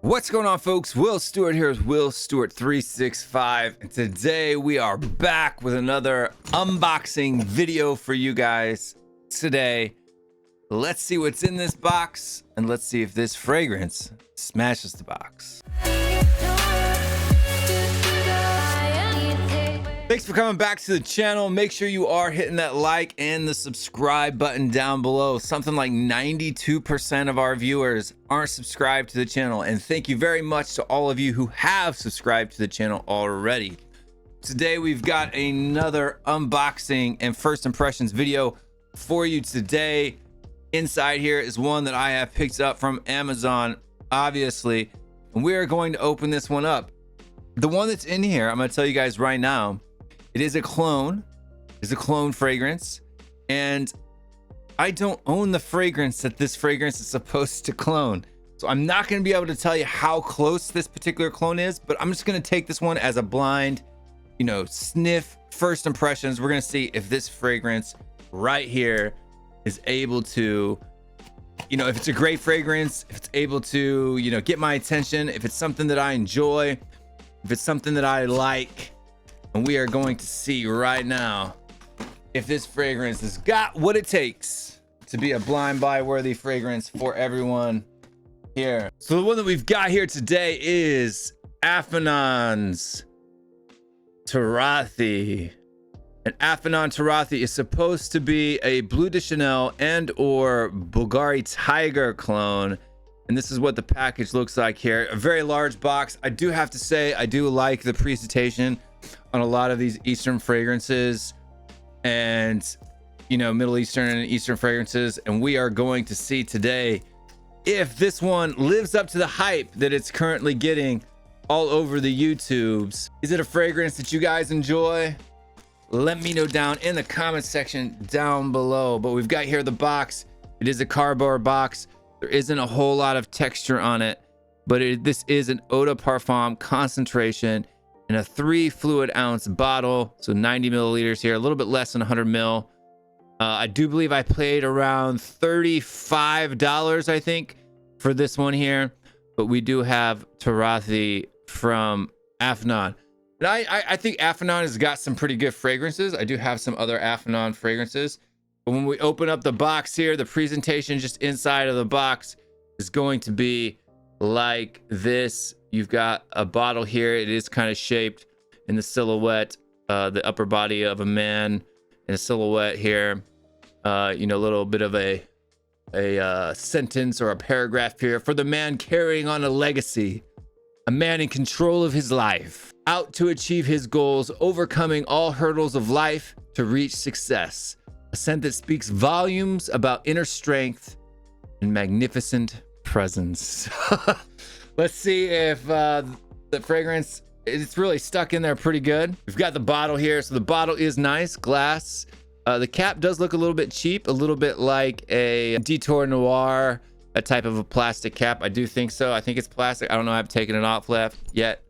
What's going on, folks? Will Stewart here with Will Stewart 365, and today we are back with another unboxing video for you guys. Today, let's see what's in this box, and let's see if this fragrance smashes the box. Thanks for coming back to the channel. Make sure you are hitting that like and the subscribe button down below. Something like 92% of our viewers aren't subscribed to the channel. And thank you very much to all of you who have subscribed to the channel already. Today, we've got another unboxing and first impressions video for you today. Inside here is one that I have picked up from Amazon, obviously. And we are going to open this one up. The one that's in here, I'm going to tell you guys right now, it is a clone. It's a clone fragrance, and I don't own the fragrance that this fragrance is supposed to clone. So I'm not going to be able to tell you how close this particular clone is, but I'm just going to take this one as a blind, sniff, first impressions. We're going to see if this fragrance right here is able to, if it's a great fragrance, if it's able to, get my attention, if it's something that I enjoy, if it's something that I like. And we are going to see right now if this fragrance has got what it takes to be a blind buy worthy fragrance for everyone here. So the one that we've got here today is Afnan Turathi. And Afnan Turathi is supposed to be a Bleu de Chanel and or Bvlgari Tygar clone. And this is what the package looks like here. A very large box. I do have to say, I do like the presentation on a lot of these Eastern fragrances and, Middle Eastern and Eastern fragrances. And we are going to see today if this one lives up to the hype that it's currently getting all over the YouTubes. Is it a fragrance that you guys enjoy? Let me know down in the comment section down below. But we've got here the box. It is a cardboard box. There isn't a whole lot of texture on it, but this is an eau de parfum concentration in a 3 fluid ounce bottle. So 90 milliliters here, a little bit less than 100 mil. I do believe I paid around $35, I think, for this one here. But we do have Turathi from Afnan. And I think Afnan has got some pretty good fragrances. I do have some other Afnan fragrances. But when we open up the box here, the presentation just inside of the box is going to be like this. You've got a bottle here. It is kind of shaped in the silhouette, the upper body of a man in a silhouette here. A little bit of a sentence or a paragraph here. For the man carrying on a legacy, a man in control of his life, out to achieve his goals, overcoming all hurdles of life to reach success. A scent that speaks volumes about inner strength and magnificent presence. Let's see if the fragrance, it's really stuck in there pretty good. We've got the bottle here. So the bottle is nice, glass. The cap does look a little bit cheap, a little bit like a Detour Noir, a type of a plastic cap. I do think so. I think it's plastic. I don't know. I haven't taken it off yet.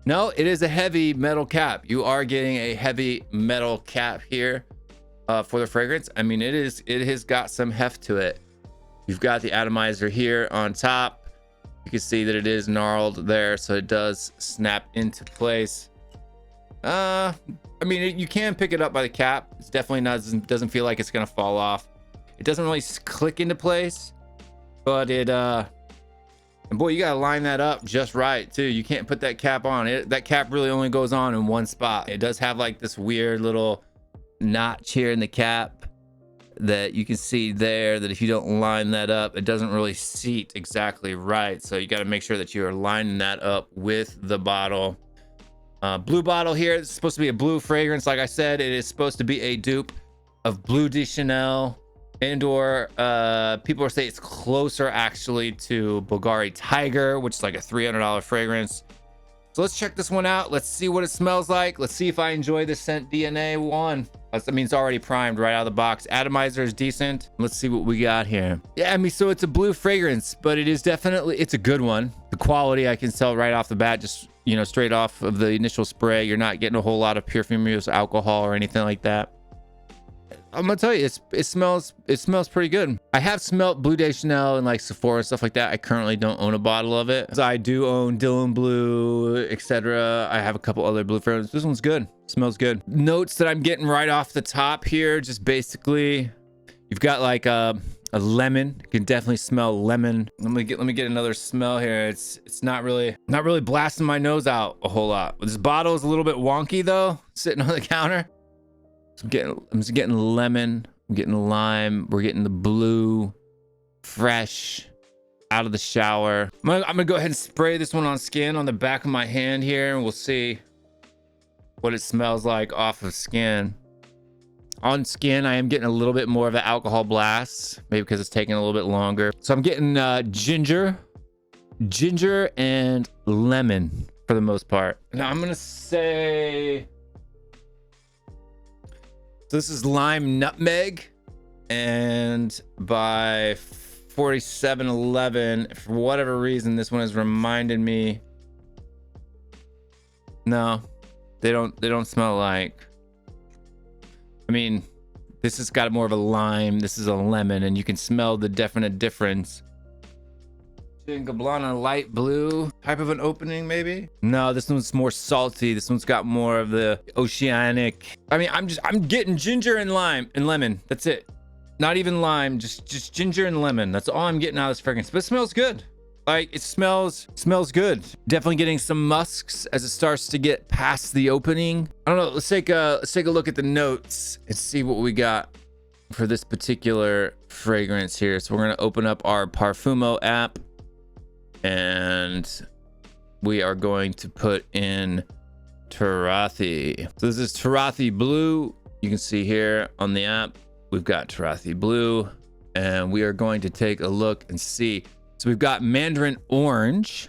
No, it is a heavy metal cap. You are getting a heavy metal cap here for the fragrance. I mean, it has got some heft to it. You've got the atomizer here on top. You can see that it is gnarled there, so it does snap into place. You can pick it up by the cap. It's definitely not, doesn't feel like it's gonna fall off. It doesn't really click into place, but and boy, you gotta line that up just right too. You can't put that cap on. That cap really only goes on in one spot. It does have like this weird little notch here in the cap that you can see there, that if you don't line that up, it doesn't really seat exactly right. So you got to make sure that you are lining that up with the bottle. Blue bottle here. It's supposed to be a blue fragrance. Like I said, it is supposed to be a dupe of Bleu de Chanel, and or people are saying it's closer actually to Bvlgari Tygar, which is like a $300 fragrance. So let's check this one out. Let's see what it smells like. Let's see if I enjoy the scent DNA one. It's already primed right out of the box. Atomizer is decent. Let's see what we got here. Yeah, so it's a blue fragrance, but it's a good one. The quality I can tell right off the bat, just, straight off of the initial spray. You're not getting a whole lot of perfumous alcohol or anything like that. I'm gonna tell you, it smells pretty good. I have smelt Bleu de Chanel and like Sephora and stuff like that. I currently don't own a bottle of it. So I do own Dylan Blue, etc. I have a couple other blue fragrances. This one's good. Smells good. Notes that I'm getting right off the top here, just basically, you've got like a lemon. You can definitely smell lemon. Let me get another smell here. It's not really blasting my nose out a whole lot. This bottle is a little bit wonky though, sitting on the counter. I'm just getting lemon, I'm getting lime, we're getting the blue, fresh, out of the shower. I'm gonna go ahead and spray this one on skin on the back of my hand here, and we'll see what it smells like off of skin. On skin, I am getting a little bit more of an alcohol blast, maybe because it's taking a little bit longer. So I'm getting ginger and lemon for the most part. Now I'm gonna say, so this is lime nutmeg, and by 4711, for whatever reason, this one has reminded me. No, they don't smell like. I mean, this has got more of a lime. This is a lemon, and you can smell the definite difference. Gablana light blue type of an opening, maybe. No, this one's more salty. This one's got more of the oceanic. I mean, I'm getting ginger and lime and lemon. That's it. Not even lime, just ginger and lemon. That's all I'm getting out of this fragrance. But it smells good. Like, it smells good. Definitely getting some musks as it starts to get past the opening. I don't know. Let's take a look at the notes and see what we got for this particular fragrance here. So we're gonna open up our Parfumo app, and we are going to put in Turathi. So this is Turathi Blue. You can see here on the app, we've got Turathi Blue, and we are going to take a look and see. So we've got mandarin orange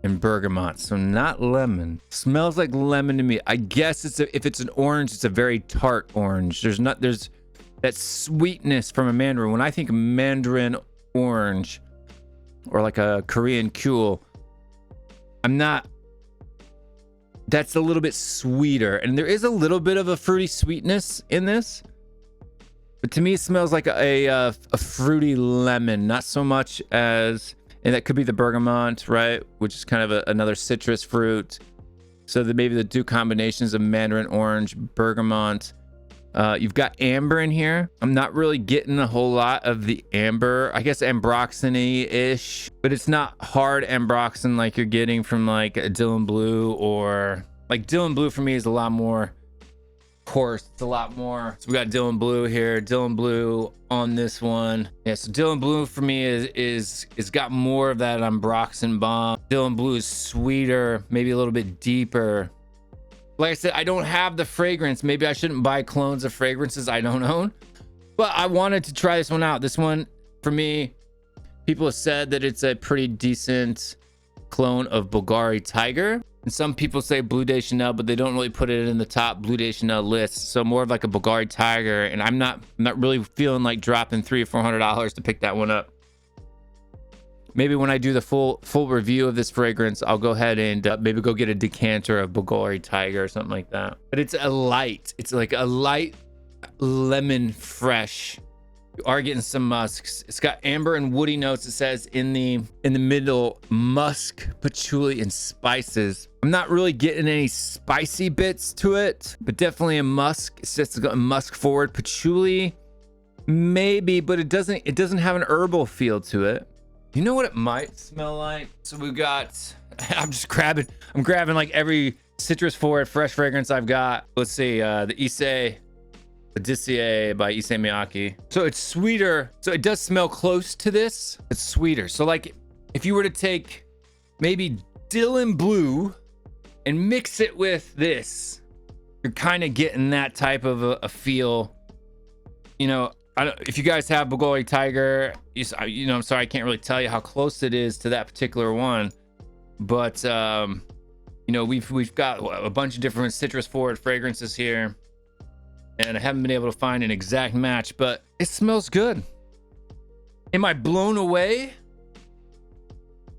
and bergamot. So not lemon. Smells like lemon to me. I guess if it's an orange, it's a very tart orange. There's that sweetness from a mandarin. When I think mandarin orange, or like a Korean Kuel, that's a little bit sweeter, and there is a little bit of a fruity sweetness in this, but to me it smells like a fruity lemon, not so much as, and that could be the bergamot, right, which is kind of another citrus fruit. So maybe the two combinations of mandarin orange, bergamot. You've got amber in here. I'm not really getting a whole lot of the amber. I guess ambroxany-ish, but it's not hard ambroxan like you're getting from like a Dylan Blue, or like Dylan Blue for me is a lot more coarse. It's a lot more. So we got Dylan Blue here. Dylan Blue on this one. Yeah, so Dylan Blue for me is got more of that ambroxan bomb. Dylan Blue is sweeter, maybe a little bit deeper. Like I said, I don't have the fragrance. Maybe I shouldn't buy clones of fragrances I don't own, but I wanted to try this one out. This one, for me, people have said that it's a pretty decent clone of Bvlgari Tygar. And some people say Bleu de Chanel, but they don't really put it in the top Bleu de Chanel list. So more of like a Bvlgari Tygar. And I'm not really feeling like dropping $300 or $400 to pick that one up. Maybe when I do the full review of this fragrance, I'll go ahead and maybe go get a decanter of Bvlgari Tygar or something like that. But it's like a light lemon fresh. You are getting some musks. It's got amber and woody notes. It says in the middle, musk, patchouli, and spices. I'm not really getting any spicy bits to it, but definitely a musk. It's just got a musk forward. Patchouli, maybe, but it doesn't have an herbal feel to it. You know what it might smell like? So we've got, I'm grabbing like every citrus forward fresh fragrance I've got. Let's see, the Issei Odyssey by Issey Miyake. So it's sweeter. So it does smell close to this. It's sweeter. So like if you were to take maybe Dylan Blue and mix it with this, you're kind of getting that type of a feel. You know, if you guys have Bvlgari Tygar, you know, I'm sorry, I can't really tell you how close it is to that particular one, but you know, we've got a bunch of different citrus forward fragrances here, and I haven't been able to find an exact match, but it smells good. Am I blown away?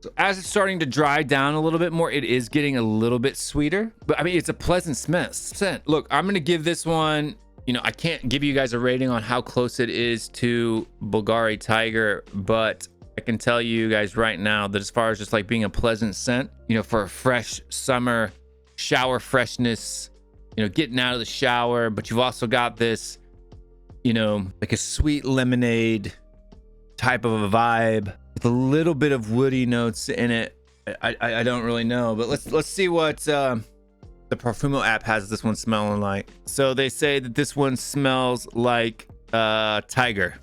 So as it's starting to dry down a little bit more, it is getting a little bit sweeter, but I mean, it's a pleasant scent. Look, I'm gonna give this one you know, I can't give you guys a rating on how close it is to Bvlgari Tygar, but I can tell you guys right now that as far as just like being a pleasant scent, you know, for a fresh summer shower freshness, you know, getting out of the shower, but you've also got this, you know, like a sweet lemonade type of a vibe with a little bit of woody notes in it. I don't really know, but let's see what the Parfumo app has this one smelling like. So they say that this one smells like Tygar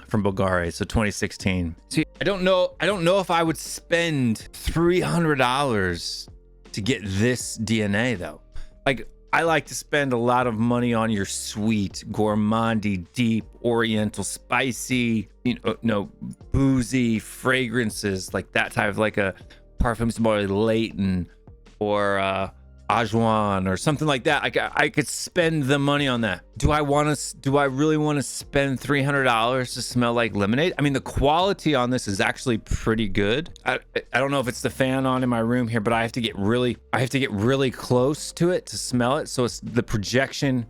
from Bvlgari, so 2016. See, I don't know if I would spend $300 to get this DNA though. Like, I like to spend a lot of money on your sweet, gourmandy, deep, oriental, spicy, you know, boozy fragrances, like that type of, like a Parfums more Leighton or Ajuan or something like that. I could spend the money on that. Do I really want to spend $300 to smell like lemonade? I mean, the quality on this is actually pretty good. I don't know if it's the fan on in my room here, but I have to get really close to it to smell it. So it's the projection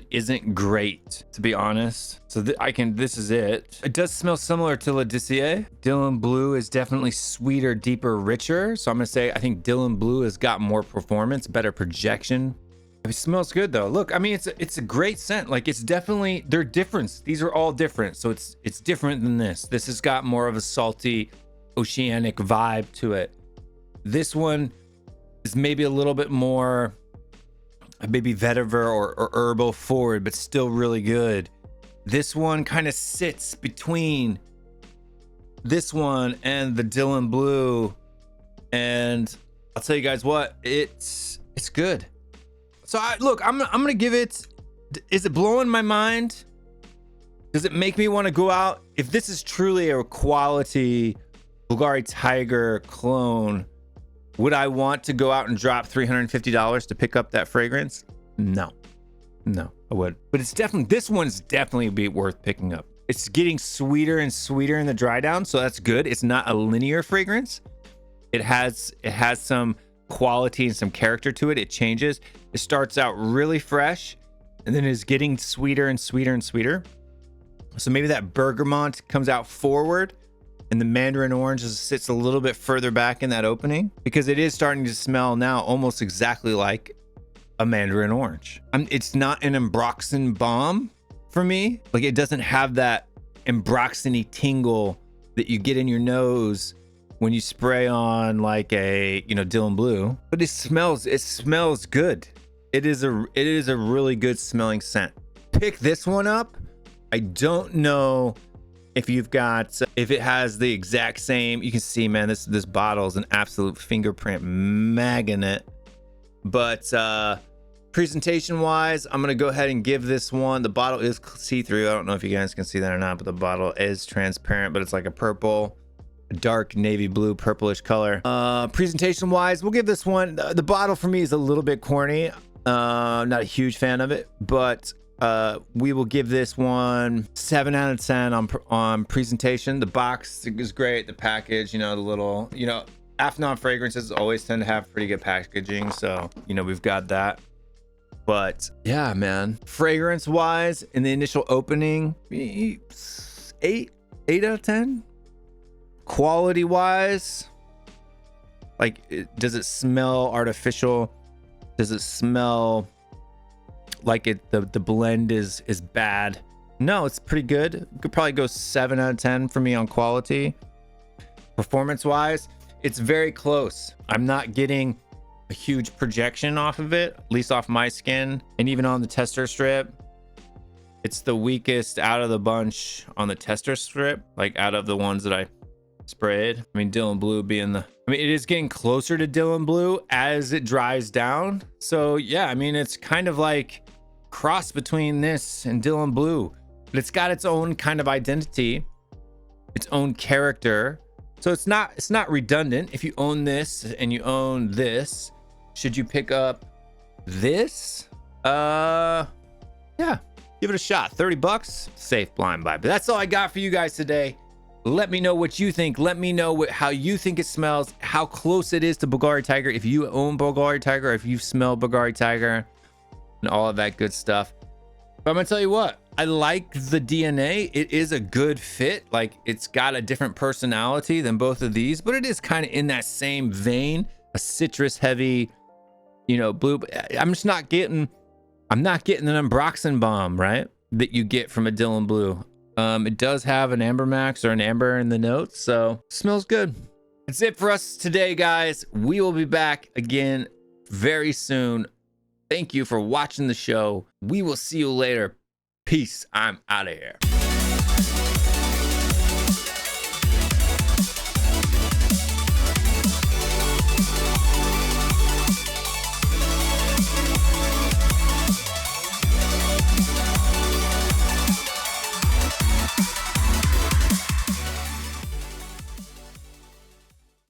isn't great, to be honest. So this is it. It does smell similar to Le Disier. Dylan Blue is definitely sweeter, deeper, richer. So I'm gonna say I think Dylan Blue has got more performance, better projection. It smells good though. Look, I mean, it's a great scent. Like, it's definitely, they're different. These are all different. So it's different than this. This has got more of a salty, oceanic vibe to it. This one is maybe a little bit more maybe vetiver or herbal forward, but still really good. This one kind of sits between this one and the Dylan Blue, and I'll tell you guys what, it's good. So I'm gonna give it. Is it blowing my mind? Does it make me want to go out? If this is truly a quality Bvlgari Tygar clone, would I want to go out and drop $350 to pick up that fragrance? No, I would. But it's definitely, this one's definitely be worth picking up. It's getting sweeter and sweeter in the dry down, so that's good. It's not a linear fragrance. It has some quality and some character to it. It changes. It starts out really fresh, and then is getting sweeter and sweeter and sweeter. So maybe that bergamot comes out forward, and the mandarin orange sits a little bit further back in that opening, because it is starting to smell now almost exactly like a mandarin orange. It's not an ambroxan bomb for me. Like, it doesn't have that ambroxany tingle that you get in your nose when you spray on like a, you know, Dylan Blue, but it smells good. It is a really good smelling scent. Pick this one up. I don't know if you've got, if it has the exact same, you can see, man, this bottle is an absolute fingerprint magnet. But presentation wise, I'm gonna go ahead and give this one, the bottle is see-through. I don't know if you guys can see that or not, but the bottle is transparent, but it's like a purple, dark navy blue, purplish color. Presentation wise, we'll give this one, the bottle for me is a little bit corny. I'm not a huge fan of it, but we will give this one 7 out of 10 on presentation. The box is great. The package, you know, the little, you know, Afnan fragrances always tend to have pretty good packaging, so, you know, we've got that. But yeah, man, fragrance wise, in the initial opening, 8 out of 10. Quality wise, like, does it smell artificial? Does it smell like the blend is bad? No, it's pretty good. Could probably go 7 out of 10 for me on quality. Performance wise, it's very close. I'm not getting a huge projection off of it, at least off my skin, and even on the tester strip, it's the weakest out of the bunch on the tester strip, like out of the ones that I sprayed. I mean, Dylan Blue being the, I mean, it is getting closer to Dylan Blue as it dries down. So yeah, I mean, it's kind of like cross between this and Dylan Blue, but it's got its own kind of identity, its own character. So it's not redundant. If you own this and you own this, should you pick up this? Yeah, give it a shot. 30 bucks, safe blind buy. But that's all I got for you guys today. Let me know what you think. Let me know how you think it smells, how close it is to Bvlgari Tygar. If you own Bvlgari Tygar, if you smell Bvlgari Tygar, and all of that good stuff. But I'm gonna tell you what, I like the DNA. It is a good fit. Like, it's got a different personality than both of these, but it is kind of in that same vein, a citrus heavy, you know, blue. I'm not getting an Ambroxan bomb, right, that you get from a Dylan Blue. It does have an Amber Max or an Amber in the notes, so smells good. That's it for us today, guys. We will be back again very soon. Thank you for watching the show. We will see you later. Peace. I'm out of here.